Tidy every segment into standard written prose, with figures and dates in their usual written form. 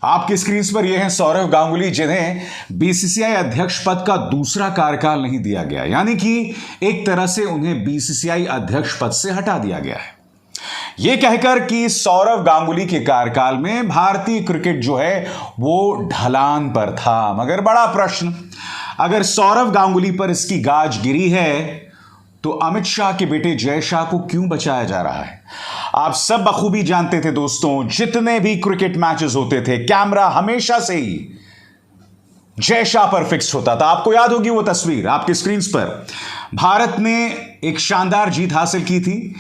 आपकी स्क्रीन पर यह हैं सौरव गांगुली, जिन्हें बीसीसीआई अध्यक्ष पद का दूसरा कार्यकाल नहीं दिया गया, यानी कि एक तरह से उन्हें बीसीसीआई अध्यक्ष पद से हटा दिया गया है। यह कहकर कि सौरव गांगुली के कार्यकाल में भारतीय क्रिकेट जो है वो ढलान पर था। मगर बड़ा प्रश्न, अगर सौरव गांगुली पर इसकी गाज गिरी है तो अमित शाह के बेटे जय शाह को क्यों बचाया जा रहा है? आप सब बखूबी जानते थे दोस्तों, जितने भी क्रिकेट मैचेस होते थे कैमरा हमेशा से ही जय शाह पर फिक्स होता था। आपको याद होगी वो तस्वीर आपके स्क्रीन पर। भारत ने एक शानदार जीत हासिल की थी।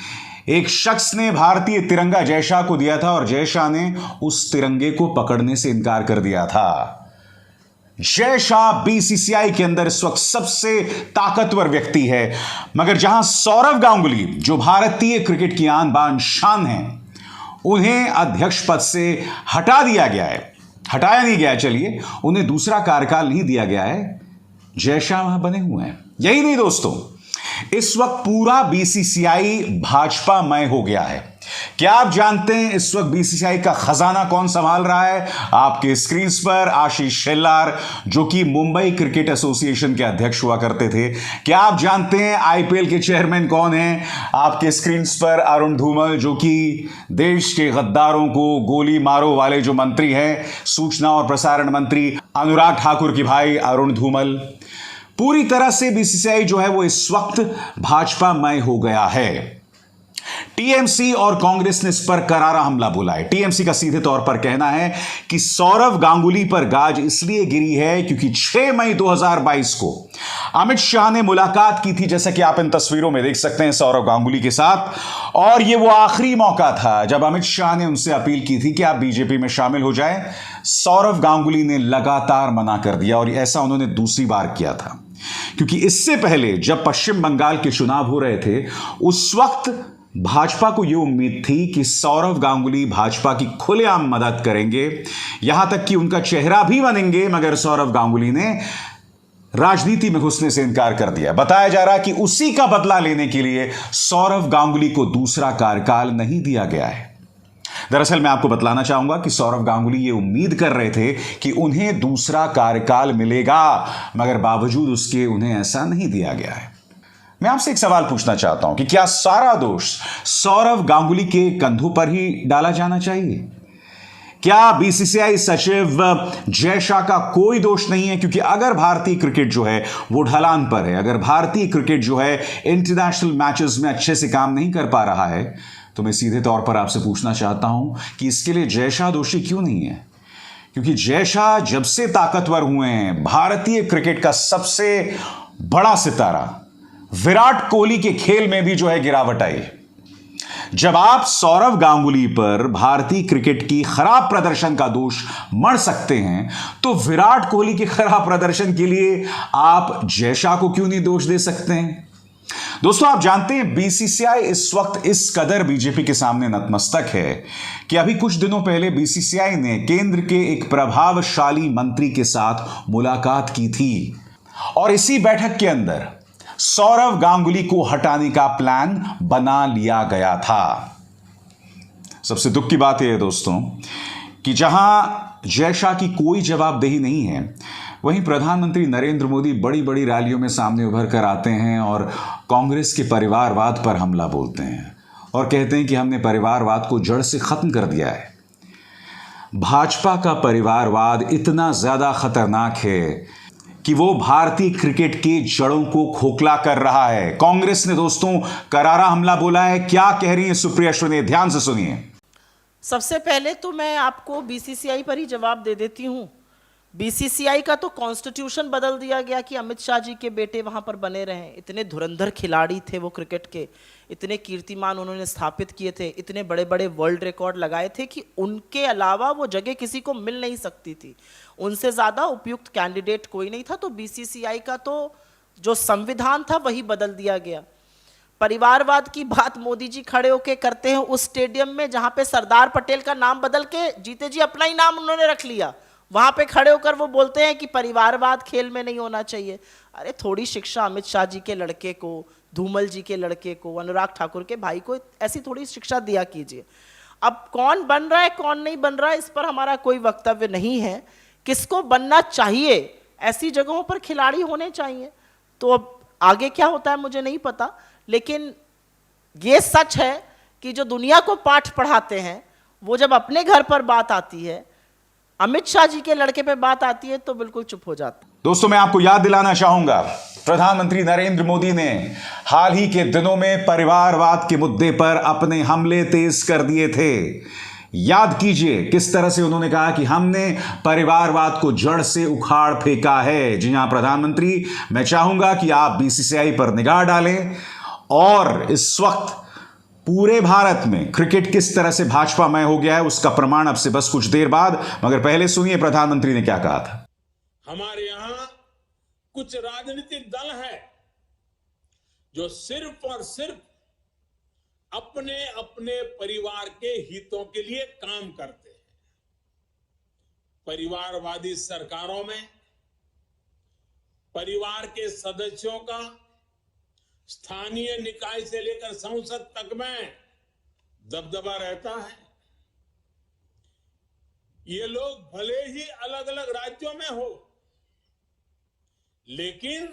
एक शख्स ने भारतीय तिरंगा जय शाह को दिया था और जय शाह ने उस तिरंगे को पकड़ने से इनकार कर दिया था। जय शाह बीसीसीआई के अंदर इस वक्त सबसे ताकतवर व्यक्ति है, मगर जहां सौरव गांगुली जो भारतीय क्रिकेट की आन बान शान है, उन्हें अध्यक्ष पद से हटा दिया गया है। हटाया नहीं गया, चलिए, उन्हें दूसरा कार्यकाल नहीं दिया गया है। जय शाह वहां बने हुए हैं। यही नहीं दोस्तों, इस वक्त पूरा बीसीसीआई भाजपामय हो गया है। क्या आप जानते हैं इस वक्त बीसीसीआई का खजाना कौन संभाल रहा है? आपके स्क्रीन पर आशीष शेलार, जो कि मुंबई क्रिकेट एसोसिएशन के अध्यक्ष हुआ करते थे। क्या आप जानते हैं आईपीएल के चेयरमैन कौन हैं? आपके स्क्रीन पर अरुण धूमल, जो कि देश के गद्दारों को गोली मारो वाले जो मंत्री हैं, सूचना और प्रसारण मंत्री अनुराग ठाकुर के भाई अरुण धूमल। पूरी तरह से बीसीसीआई जो है वो इस वक्त भाजपामय हो गया है। टीएमसी और कांग्रेस ने इस पर करारा हमला बोला है। टीएमसी का सीधे तौर पर कहना है कि सौरव गांगुली पर गाज इसलिए गिरी है क्योंकि 6 मई 2022 को अमित शाह ने मुलाकात की थी, जैसा कि आप इन तस्वीरों में देख सकते हैं, सौरव गांगुली के साथ। और यह वो आखिरी मौका था जब अमित शाह ने उनसे अपील की थी कि आप बीजेपी में शामिल हो जाएं। सौरव गांगुली ने लगातार मना कर दिया और ऐसा उन्होंने दूसरी बार किया था, क्योंकि इससे पहले जब पश्चिम बंगाल के चुनाव हो रहे थे, उस वक्त भाजपा को यह उम्मीद थी कि सौरव गांगुली भाजपा की खुलेआम मदद करेंगे, यहां तक कि उनका चेहरा भी बनेंगे। मगर सौरव गांगुली ने राजनीति में घुसने से इनकार कर दिया। बताया जा रहा है कि उसी का बदला लेने के लिए सौरव गांगुली को दूसरा कार्यकाल नहीं दिया गया है। दरअसल मैं आपको बतलाना चाहूंगा कि सौरव गांगुली ये उम्मीद कर रहे थे कि उन्हें दूसरा कार्यकाल मिलेगा, मगर बावजूद उसके उन्हें ऐसा नहीं दिया गया है। मैं आपसे एक सवाल पूछना चाहता हूं कि क्या सारा दोष सौरव गांगुली के कंधों पर ही डाला जाना चाहिए? क्या बीसीसीआई सचिव जय शाह का कोई दोष नहीं है? क्योंकि अगर भारतीय क्रिकेट जो है वो ढलान पर है, अगर भारतीय क्रिकेट जो है इंटरनेशनल मैचेस में अच्छे से काम नहीं कर पा रहा है, तो मैं सीधे तौर पर आपसे पूछना चाहता हूं कि इसके लिए जय शाह दोषी क्यों नहीं है? क्योंकि जय शाह जब से ताकतवर हुए हैं, भारतीय क्रिकेट का सबसे बड़ा सितारा विराट कोहली के खेल में भी जो है गिरावट आई। जब आप सौरव गांगुली पर भारतीय क्रिकेट की खराब प्रदर्शन का दोष मढ़ सकते हैं, तो विराट कोहली के खराब प्रदर्शन के लिए आप जय शाह को क्यों नहीं दोष दे सकते हैं? दोस्तों, आप जानते हैं बीसीसीआई इस वक्त इस कदर बीजेपी के सामने नतमस्तक है कि अभी कुछ दिनों पहले बीसीसीआई ने केंद्र के एक प्रभावशाली मंत्री के साथ मुलाकात की थी और इसी बैठक के अंदर सौरव गांगुली को हटाने का प्लान बना लिया गया था। सबसे दुख की बात यह है दोस्तों कि जहां जय शाह की कोई जवाबदेही नहीं है, वहीं प्रधानमंत्री नरेंद्र मोदी बड़ी बड़ी रैलियों में सामने उभर कर आते हैं और कांग्रेस के परिवारवाद पर हमला बोलते हैं और कहते हैं कि हमने परिवारवाद को जड़ से खत्म कर दिया है। भाजपा का परिवारवाद इतना ज्यादा खतरनाक है कि वो भारतीय क्रिकेट की जड़ों को खोखला कर रहा है। कांग्रेस ने दोस्तों करारा हमला बोला है। क्या कह रही है सुप्रिया श्रीने? ध्यान से सुनिए। सबसे पहले तो मैं आपको बीसीसीआई पर ही जवाब दे देती हूं। बीसीसीआई का तो कॉन्स्टिट्यूशन बदल दिया गया कि अमित शाह जी के बेटे वहां पर बने रहें। इतने धुरंधर खिलाड़ी थे वो क्रिकेट के, इतने कीर्तिमान उन्होंने स्थापित किए थे, इतने बड़े बड़े वर्ल्ड रिकॉर्ड लगाए थे कि उनके अलावा वो जगह किसी को मिल नहीं सकती थी। उनसे ज़्यादा उपयुक्त कैंडिडेट कोई नहीं था। तो बीसीसीआई का तो जो संविधान था वही बदल दिया गया। परिवारवाद की बात मोदी जी खड़े होके करते हैं उस स्टेडियम में जहां पे सरदार पटेल का नाम बदल के जीते जी अपना ही नाम उन्होंने रख लिया। वहां पे खड़े होकर वो बोलते हैं कि परिवारवाद खेल में नहीं होना चाहिए। अरे थोड़ी शिक्षा अमित शाह जी के लड़के को, धूमल जी के लड़के को, अनुराग ठाकुर के भाई को ऐसी थोड़ी शिक्षा दिया कीजिए। अब कौन बन रहा है कौन नहीं बन रहा है इस पर हमारा कोई वक्तव्य नहीं है। किसको बनना चाहिए, ऐसी जगहों पर खिलाड़ी होने चाहिए। तो अब आगे क्या होता है मुझे नहीं पता, लेकिन ये सच है कि जो दुनिया को पाठ पढ़ाते हैं वो जब अपने घर पर बात आती है, अमित शाह जी के लड़के पे बात आती है, तो बिल्कुल चुप हो जाते हैं। दोस्तों, मैं आपको याद दिलाना चाहूंगा, प्रधानमंत्री नरेंद्र मोदी ने हाल ही के दिनों में परिवारवाद के मुद्दे पर अपने हमले तेज कर दिए थे। याद कीजिए किस तरह से उन्होंने कहा कि हमने परिवारवाद को जड़ से उखाड़ फेंका है। जी हां प्रधानमंत्री, मैं चाहूंगा कि आप बीसीसीआई पर निगाह डालें और इस वक्त पूरे भारत में क्रिकेट किस तरह से भाजपामय हो गया है उसका प्रमाण अब से बस कुछ देर बाद। मगर पहले सुनिए प्रधानमंत्री ने क्या कहा था। हमारे यहां कुछ राजनीतिक दल है जो सिर्फ और सिर्फ अपने अपने परिवार के हितों के लिए काम करते हैं। परिवारवादी सरकारों में परिवार के सदस्यों का स्थानीय निकाय से लेकर संसद तक में दबदबा रहता है। ये लोग भले ही अलग अलग राज्यों में हो, लेकिन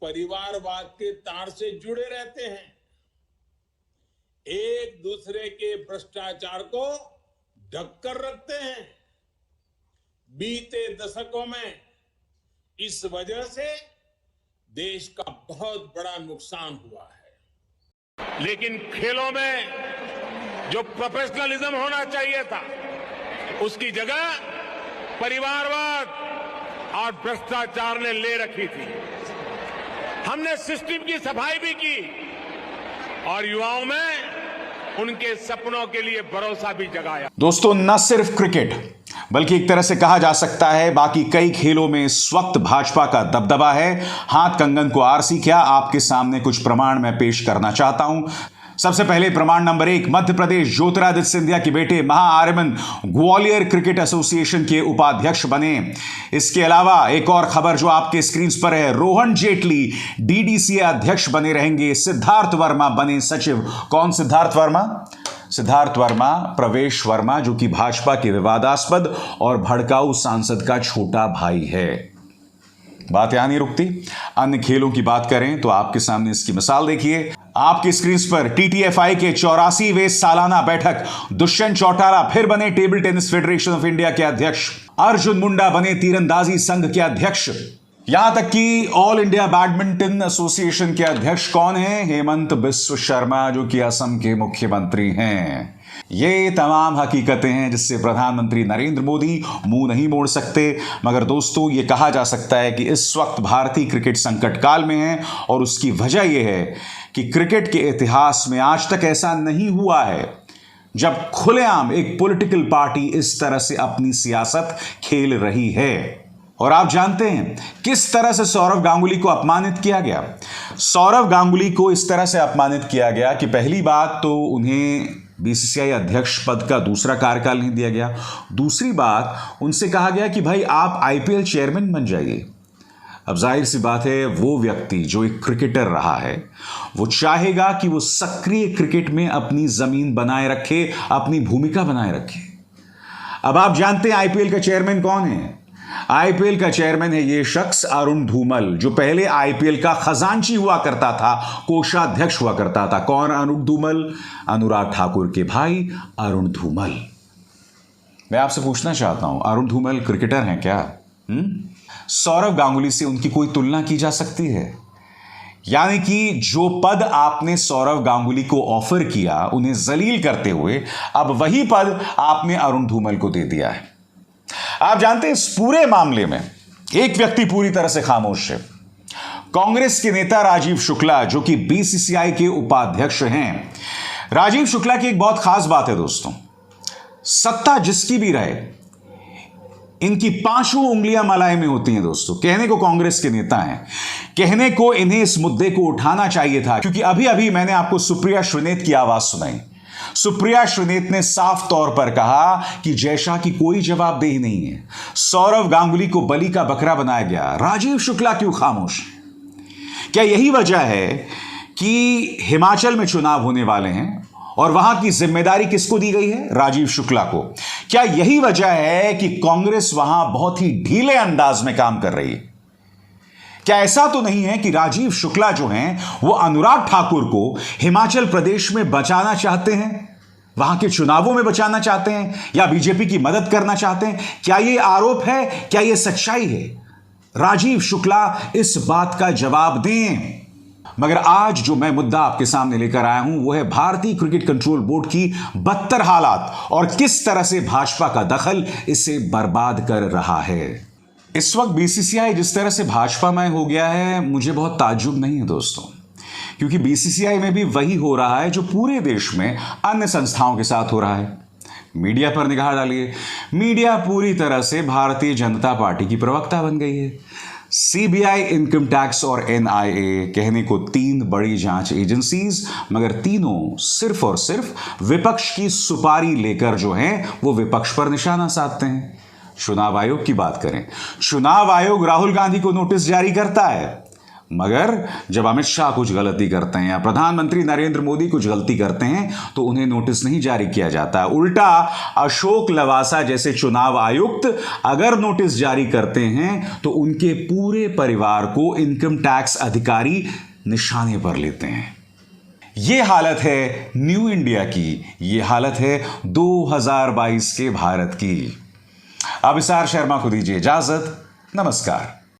परिवारवाद के तार से जुड़े रहते हैं। एक दूसरे के भ्रष्टाचार को ढककर रखते हैं। बीते दशकों में इस वजह से देश का बहुत बड़ा नुकसान हुआ है। लेकिन खेलों में जो प्रोफेशनलिज्म होना चाहिए था, उसकी जगह परिवारवाद और भ्रष्टाचार ने ले रखी थी। हमने सिस्टम की सफाई भी की और युवाओं में उनके सपनों के लिए भरोसा भी जगाया। दोस्तों, न सिर्फ क्रिकेट बल्कि एक तरह से कहा जा सकता है बाकी कई खेलों में इस वक्त भाजपा का दबदबा है। हाथ कंगन को आरसी क्या, आपके सामने कुछ प्रमाण मैं पेश करना चाहता हूं। सबसे पहले प्रमाण नंबर 1, मध्य प्रदेश ज्योतिरादित्य सिंधिया के बेटे महाआर्यमन ग्वालियर क्रिकेट एसोसिएशन के उपाध्यक्ष बने। इसके अलावा एक और खबर जो आपके स्क्रीन पर है, रोहन जेटली डीडीसीए अध्यक्ष बने रहेंगे। सिद्धार्थ वर्मा बने सचिव। कौन सिद्धार्थ वर्मा? सिद्धार्थ वर्मा प्रवेश वर्मा, जो कि भाजपा के विवादास्पद और भड़काऊ सांसद का छोटा भाई है। बात यहां नहीं रुकती, अन्य खेलों की बात करें तो आपके सामने इसकी मिसाल देखिए। आपकी स्क्रीन पर टीटीएफआई के 84वें सालाना बैठक, दुष्यंत चौटाला फिर बने table tennis federation of India के अध्यक्ष। अर्जुन मुंडा बने तीरंदाजी संघ के अध्यक्ष। यहां तक कि ऑल इंडिया बैडमिंटन एसोसिएशन के अध्यक्ष कौन है? हेमंत बिस्व शर्मा, जो कि असम के मुख्यमंत्री हैं। ये तमाम हकीकतें हैं जिससे प्रधानमंत्री नरेंद्र मोदी मुंह नहीं मोड़ सकते। मगर दोस्तों, ये कहा जा सकता है कि इस वक्त भारतीय क्रिकेट संकट काल में है और उसकी वजह यह है कि क्रिकेट के इतिहास में आज तक ऐसा नहीं हुआ है जब खुलेआम एक पॉलिटिकल पार्टी इस तरह से अपनी सियासत खेल रही है। और आप जानते हैं किस तरह से सौरव गांगुली को अपमानित किया गया। सौरव गांगुली को इस तरह से अपमानित किया गया कि पहली बात तो उन्हें बीसीसीआई अध्यक्ष पद का दूसरा कार्यकाल नहीं दिया गया। दूसरी बात, उनसे कहा गया कि भाई आप आईपीएल चेयरमैन बन जाइए। अब जाहिर सी बात है, वो व्यक्ति जो एक क्रिकेटर रहा है वो चाहेगा कि वो सक्रिय क्रिकेट में अपनी जमीन बनाए रखे, अपनी भूमिका बनाए रखे। अब आप जानते हैं आईपीएल का चेयरमैन कौन है? आईपीएल का चेयरमैन है ये शख्स अरुण धूमल, जो पहले आईपीएल का खजांची हुआ करता था, कोषाध्यक्ष हुआ करता था। कौन अरुण धूमल? अनुराग ठाकुर के भाई अरुण धूमल। मैं आपसे पूछना चाहता हूं, अरुण धूमल क्रिकेटर हैं क्या? सौरव गांगुली से उनकी कोई तुलना की जा सकती है? यानी कि जो पद आपने सौरव गांगुली को ऑफर किया उन्हें जलील करते हुए, अब वही पद आपने अरुण धूमल को दे दिया है। आप जानते हैं इस पूरे मामले में एक व्यक्ति पूरी तरह से खामोश है। कांग्रेस के नेता राजीव शुक्ला, जो कि बीसीसीआई के उपाध्यक्ष हैं। राजीव शुक्ला की एक बहुत खास बात है दोस्तों, सत्ता जिसकी भी रहे, इनकी पांचों उंगलियां मलाई में होती हैं दोस्तों। कहने को कांग्रेस के नेता हैं, कहने को इन्हें इस मुद्दे को उठाना चाहिए था, क्योंकि अभी अभी मैंने आपको सुप्रिया श्रीनेत की आवाज सुनाई। सुप्रिया श्रीनेत ने साफ तौर पर कहा कि जय शाह की कोई जवाबदेही नहीं है, सौरव गांगुली को बलि का बकरा बनाया गया। राजीव शुक्ला क्यों खामोश? क्या यही वजह है कि हिमाचल में चुनाव होने वाले हैं और वहां की जिम्मेदारी किसको दी गई है? राजीव शुक्ला को। क्या यही वजह है कि कांग्रेस वहां बहुत ही ढीले अंदाज में काम कर रही है? क्या ऐसा तो नहीं है कि राजीव शुक्ला जो हैं वो अनुराग ठाकुर को हिमाचल प्रदेश में बचाना चाहते हैं, वहां के चुनावों में बचाना चाहते हैं, या बीजेपी की मदद करना चाहते हैं? क्या यह आरोप है? क्या यह सच्चाई है? राजीव शुक्ला इस बात का जवाब दें। मगर आज जो मैं मुद्दा आपके सामने लेकर आया हूं वो है भारतीय क्रिकेट कंट्रोल बोर्ड की बदतर हालात और किस तरह से भाजपा का दखल इसे बर्बाद कर रहा है। इस वक्त बीसीसीआई जिस तरह से भाजपामय हो गया है, मुझे बहुत ताज्जुब नहीं है दोस्तों, क्योंकि बीसीसीआई में भी वही हो रहा है जो पूरे देश में अन्य संस्थाओं के साथ हो रहा है। मीडिया पर निगाह डालिए, मीडिया पूरी तरह से भारतीय जनता पार्टी की प्रवक्ता बन गई है। सीबीआई, इनकम टैक्स और एनआईए कहने को 3 बड़ी जांच एजेंसीज, मगर तीनों सिर्फ और सिर्फ विपक्ष की सुपारी लेकर जो हैं वो विपक्ष पर निशाना साधते हैं। चुनाव आयोग की बात करें, चुनाव आयोग राहुल गांधी को नोटिस जारी करता है, मगर जब अमित शाह कुछ गलती करते हैं या प्रधानमंत्री नरेंद्र मोदी कुछ गलती करते हैं तो उन्हें नोटिस नहीं जारी किया जाता है। उल्टा अशोक लवासा जैसे चुनाव आयुक्त अगर नोटिस जारी करते हैं तो उनके पूरे परिवार को इनकम टैक्स अधिकारी निशाने पर लेते हैं। यह हालत है न्यू इंडिया की, यह हालत है 2022 के भारत की। अभिसार शर्मा को दीजिए इजाजत। नमस्कार।